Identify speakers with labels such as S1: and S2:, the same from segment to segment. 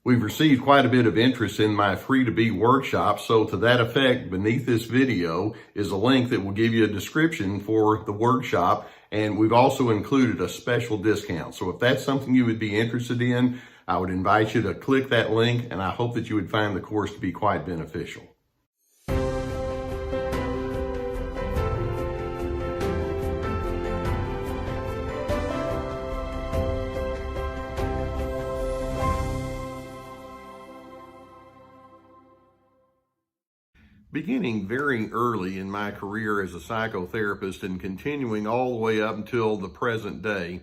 S1: We've received quite a bit of interest in my free to be workshop. So to that effect, beneath this video is a link that will give you a description for the workshop. And we've also included a special discount. So if that's something you would be interested in, I would invite you to click that link, and I hope that you would find the course to be quite beneficial. Beginning very early in my career as a psychotherapist and continuing all the way up until the present day,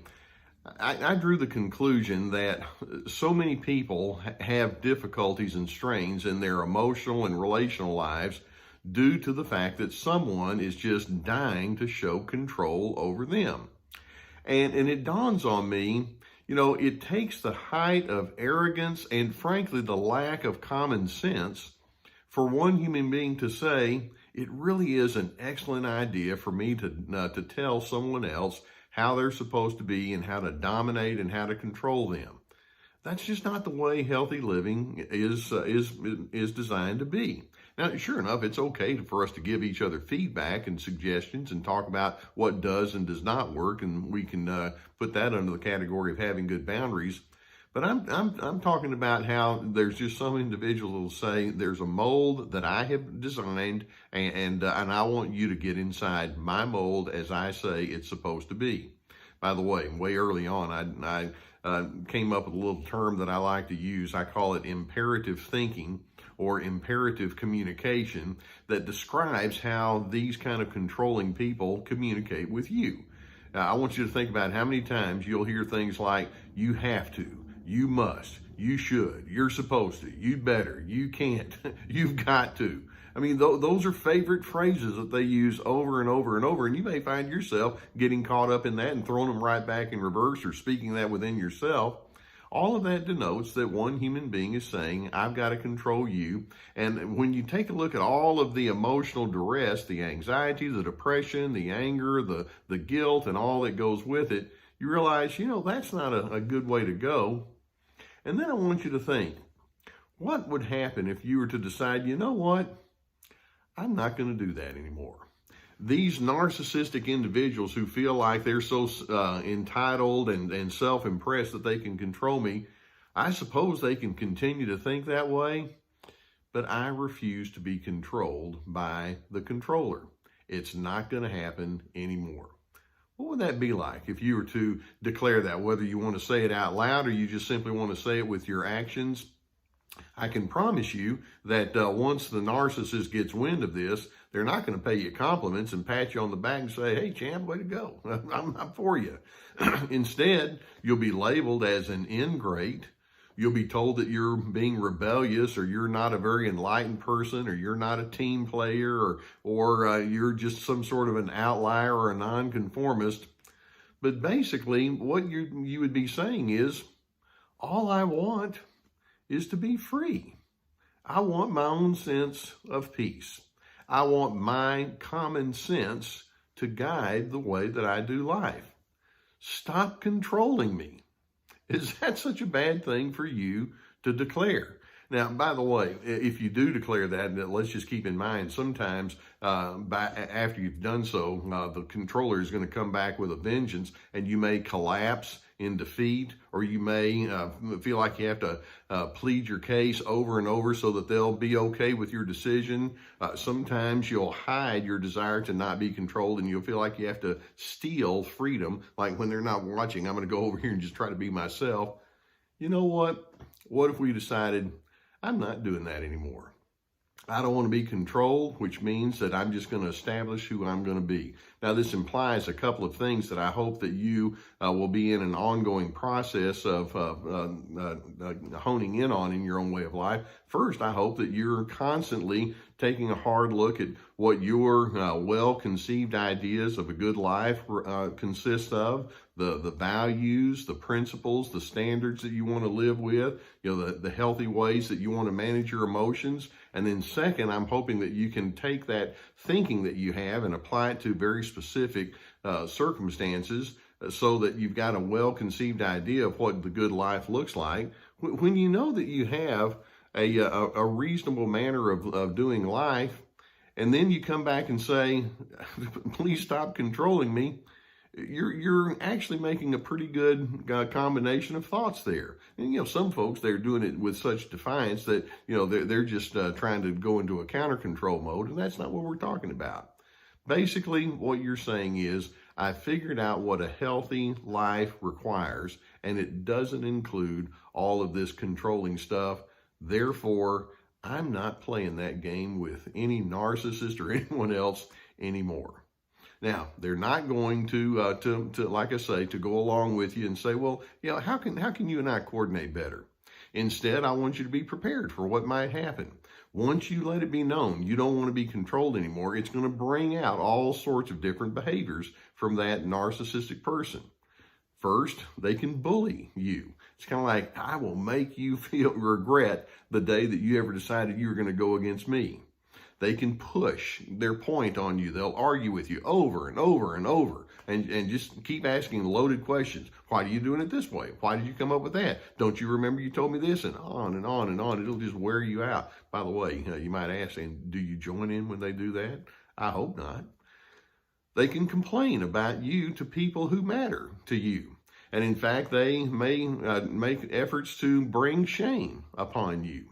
S1: I drew the conclusion that so many people have difficulties and strains in their emotional and relational lives due to the fact that someone is just dying to show control over them. And it dawns on me, it takes the height of arrogance and frankly the lack of common sense for one human being to say, it really is an excellent idea for me to tell someone else how they're supposed to be and how to dominate and how to control them. That's just not the way healthy living is designed to be. Now, sure enough, it's okay for us to give each other feedback and suggestions and talk about what does and does not work, and we can put that under the category of having good boundaries. But I'm talking about how there's just some individuals who will say there's a mold that I have designed, and I want you to get inside my mold as I say it's supposed to be. By the way early on, I came up with a little term that I like to use. I call it imperative thinking or imperative communication, that describes how these kind of controlling people communicate with you. Now, I want you to think about how many times you'll hear things like, you have to, you must, you should, you're supposed to, you better, you can't, you've got to. I mean, those are favorite phrases that they use over and over and over, and you may find yourself getting caught up in that and throwing them right back in reverse or speaking that within yourself. All of that denotes that one human being is saying, I've got to control you. And when you take a look at all of the emotional duress, the anxiety, the depression, the anger, the guilt, and all that goes with it, you realize, that's not a good way to go. And then I want you to think, what would happen if you were to decide, you know what? I'm not going to do that anymore. These narcissistic individuals who feel like they're so entitled and self-impressed that they can control me, I suppose they can continue to think that way, but I refuse to be controlled by the controller. It's not going to happen anymore. What would that be like if you were to declare that, whether you want to say it out loud or you just simply want to say it with your actions? I can promise you that once the narcissist gets wind of this, they're not going to pay you compliments and pat you on the back and say, hey, champ, way to go. I'm for you. Instead, you'll be labeled as an ingrate. You'll be told that you're being rebellious, or you're not a very enlightened person, or you're not a team player, or you're just some sort of an outlier or a nonconformist. But basically, what you would be saying is, all I want is to be free. I want my own sense of peace. I want my common sense to guide the way that I do life. Stop controlling me. Is that such a bad thing for you to declare? Now, by the way, if you do declare that, let's just keep in mind, sometimes after you've done so, the controller is going to come back with a vengeance, and you may collapse in defeat, or you may feel like you have to plead your case over and over so that they'll be okay with your decision. Sometimes you'll hide your desire to not be controlled, and you'll feel like you have to steal freedom, like when they're not watching, I'm going to go over here and just try to be myself. You know what? What if we decided, I'm not doing that anymore? I don't want to be controlled, which means that I'm just going to establish who I'm going to be. Now, this implies a couple of things that I hope that you will be in an ongoing process of honing in on in your own way of life. First, I hope that you're constantly taking a hard look at what your well-conceived ideas of a good life consist of, the values, the principles, the standards that you want to live with, the healthy ways that you want to manage your emotions. And then second, I'm hoping that you can take that thinking that you have and apply it to very specific circumstances so that you've got a well-conceived idea of what the good life looks like. When you know that you have a reasonable manner of doing life, and then you come back and say, please stop controlling me, you're actually making a pretty good combination of thoughts there. And, some folks, they're doing it with such defiance that, they're just trying to go into a counter control mode, and that's not what we're talking about. Basically, what you're saying is, I figured out what a healthy life requires, and it doesn't include all of this controlling stuff. Therefore, I'm not playing that game with any narcissist or anyone else anymore. Now, they're not going to like I say, to go along with you and say, well, how can you and I coordinate better? Instead, I want you to be prepared for what might happen. Once you let it be known you don't want to be controlled anymore, it's going to bring out all sorts of different behaviors from that narcissistic person. First, they can bully you. It's kind of like, I will make you feel regret the day that you ever decided you were going to go against me. They can push their point on you. They'll argue with you over and over and over and just keep asking loaded questions. Why are you doing it this way? Why did you come up with that? Don't you remember you told me this? And on and on and on. It'll just wear you out. By the way, you might ask, and do you join in when they do that? I hope not. They can complain about you to people who matter to you. And in fact, they may make efforts to bring shame upon you.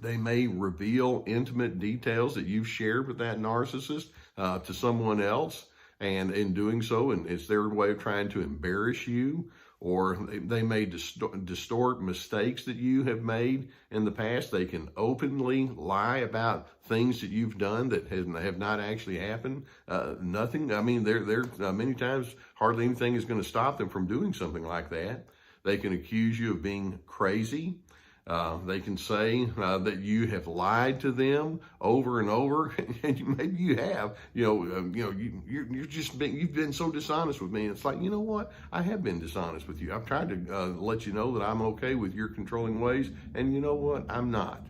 S1: They may reveal intimate details that you've shared with that narcissist to someone else. And in doing so, and it's their way of trying to embarrass you, or they may distort mistakes that you have made in the past. They can openly lie about things that you've done that have not actually happened. Nothing. I mean, there's many times hardly anything is going to stop them from doing something like that. They can accuse you of being crazy. They can say that you have lied to them over and over, and maybe you have. You've been so dishonest with me. And it's like, you know what? I have been dishonest with you. I've tried to let you know that I'm okay with your controlling ways, and you know what? I'm not.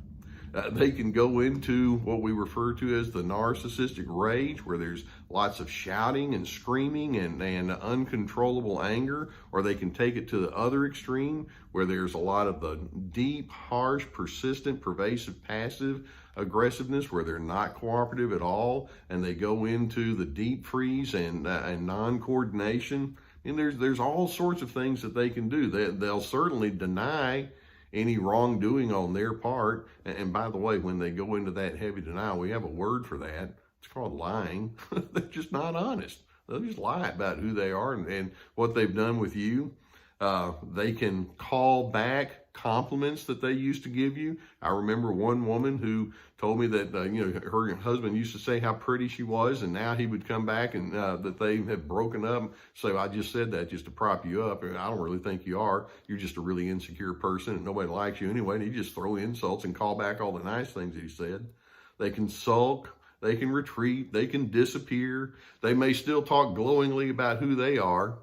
S1: They can go into what we refer to as the narcissistic rage, where there's lots of shouting and screaming and uncontrollable anger, or they can take it to the other extreme, where there's a lot of the deep, harsh, persistent, pervasive, passive aggressiveness, where they're not cooperative at all, and they go into the deep freeze and non-coordination. And there's all sorts of things that they can do. They'll certainly deny any wrongdoing on their part. And by the way, when they go into that heavy denial, we have a word for that. It's called lying. They're just not honest. They'll just lie about who they are and what they've done with you. They can call back compliments that they used to give you. I remember one woman who told me that her husband used to say how pretty she was, and now he would come back and that they had broken up. So I just said that just to prop you up. I don't really think you are. You're just a really insecure person, and nobody likes you anyway. And you just throw insults and call back all the nice things he said. They can sulk. They can retreat. They can disappear. They may still talk glowingly about who they are.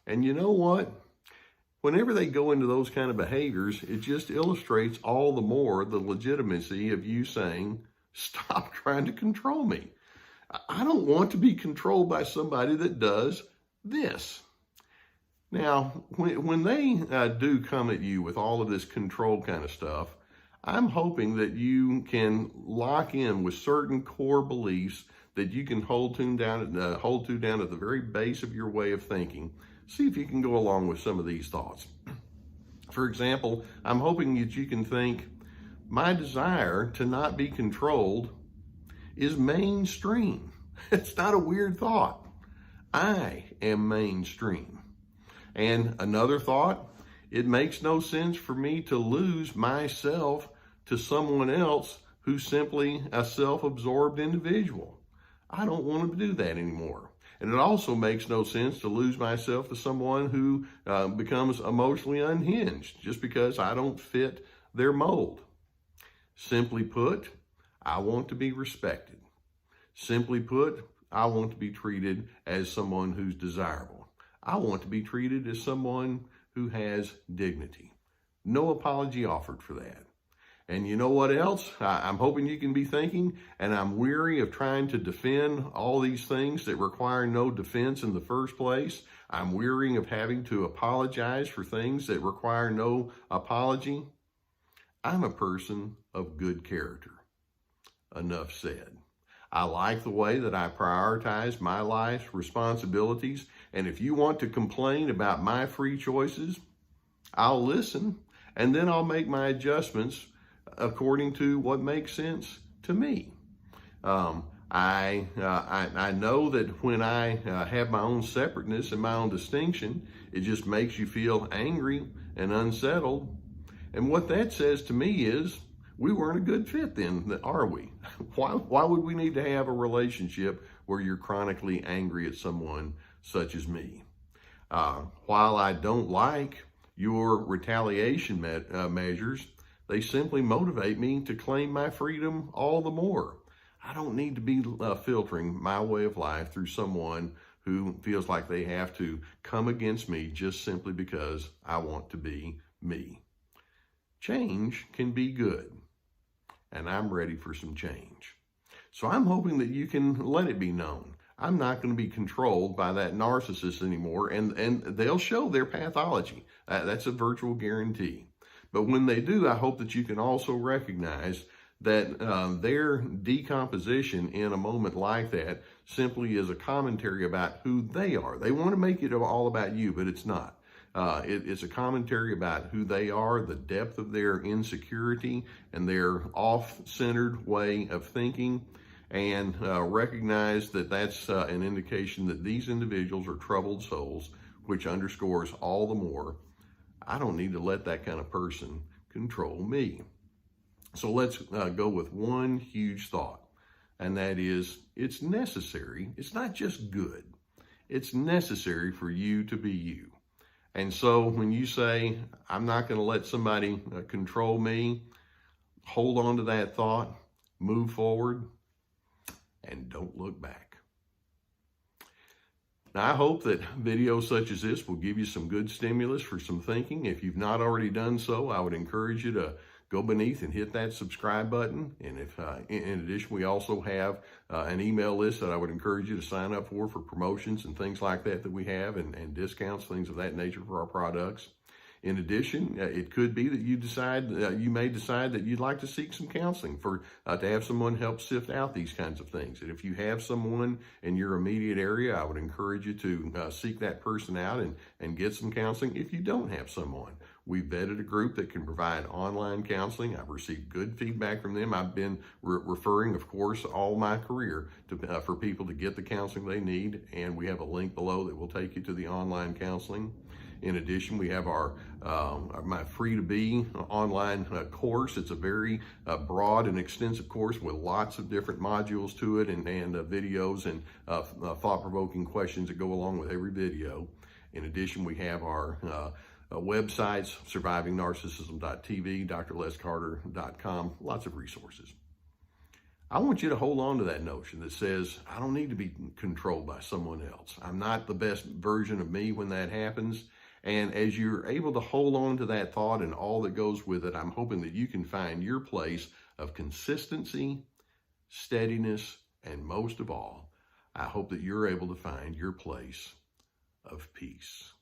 S1: And you know what? Whenever they go into those kind of behaviors, it just illustrates all the more the legitimacy of you saying, stop trying to control me. I don't want to be controlled by somebody that does this. Now, when they do come at you with all of this control kind of stuff, I'm hoping that you can lock in with certain core beliefs that you can hold to down at the very base of your way of thinking. See if you can go along with some of these thoughts. For example, I'm hoping that you can think, my desire to not be controlled is mainstream. It's not a weird thought. I am mainstream. And another thought, it makes no sense for me to lose myself to someone else who's simply a self-absorbed individual. I don't want to do that anymore. And it also makes no sense to lose myself to someone who becomes emotionally unhinged just because I don't fit their mold. Simply put, I want to be respected. Simply put, I want to be treated as someone who's desirable. I want to be treated as someone who has dignity. No apology offered for that. And you know what else? I'm hoping you can be thinking, and I'm weary of trying to defend all these things that require no defense in the first place. I'm weary of having to apologize for things that require no apology. I'm a person of good character. Enough said. I like the way that I prioritize my life's responsibilities, and if you want to complain about my free choices, I'll listen, and then I'll make my adjustments according to what makes sense to me. I know that when I have my own separateness and my own distinction, it just makes you feel angry and unsettled. And what that says to me is, we weren't a good fit then, are we? Why would we need to have a relationship where you're chronically angry at someone such as me? While I don't like your retaliation measures, they simply motivate me to claim my freedom all the more. I don't need to be filtering my way of life through someone who feels like they have to come against me just simply because I want to be me. Change can be good, and I'm ready for some change. So I'm hoping that you can let it be known. I'm not going to be controlled by that narcissist anymore, and they'll show their pathology. That's a virtual guarantee. But when they do, I hope that you can also recognize that their decomposition in a moment like that simply is a commentary about who they are. They want to make it all about you, but it's not. It's a commentary about who they are, the depth of their insecurity, and their off-centered way of thinking, and recognize that that's an indication that these individuals are troubled souls, which underscores all the more, I don't need to let that kind of person control me. So let's go with one huge thought, and that is, it's necessary. It's not just good. It's necessary for you to be you. And so when you say, I'm not going to let somebody control me, hold on to that thought, move forward, and don't look back. Now, I hope that videos such as this will give you some good stimulus for some thinking. If you've not already done so, I would encourage you to go beneath and hit that subscribe button. And if, in addition, we also have an email list that I would encourage you to sign up for promotions and things like that we have, and discounts, things of that nature for our products. In addition, it could be that you may decide that you'd like to seek some counseling to have someone help sift out these kinds of things. And if you have someone in your immediate area, I would encourage you to seek that person out and get some counseling. If you don't have someone, we've vetted a group that can provide online counseling. I've received good feedback from them. I've been referring, of course, all my career for people to get the counseling they need. And we have a link below that will take you to the online counseling. In addition, we have my Free2Be online course. It's a very broad and extensive course with lots of different modules to it, and videos and thought-provoking questions that go along with every video. In addition, we have our websites, survivingnarcissism.tv, drlescarter.com, lots of resources. I want you to hold on to that notion that says, I don't need to be controlled by someone else. I'm not the best version of me when that happens. And as you're able to hold on to that thought and all that goes with it, I'm hoping that you can find your place of consistency, steadiness, and most of all, I hope that you're able to find your place of peace.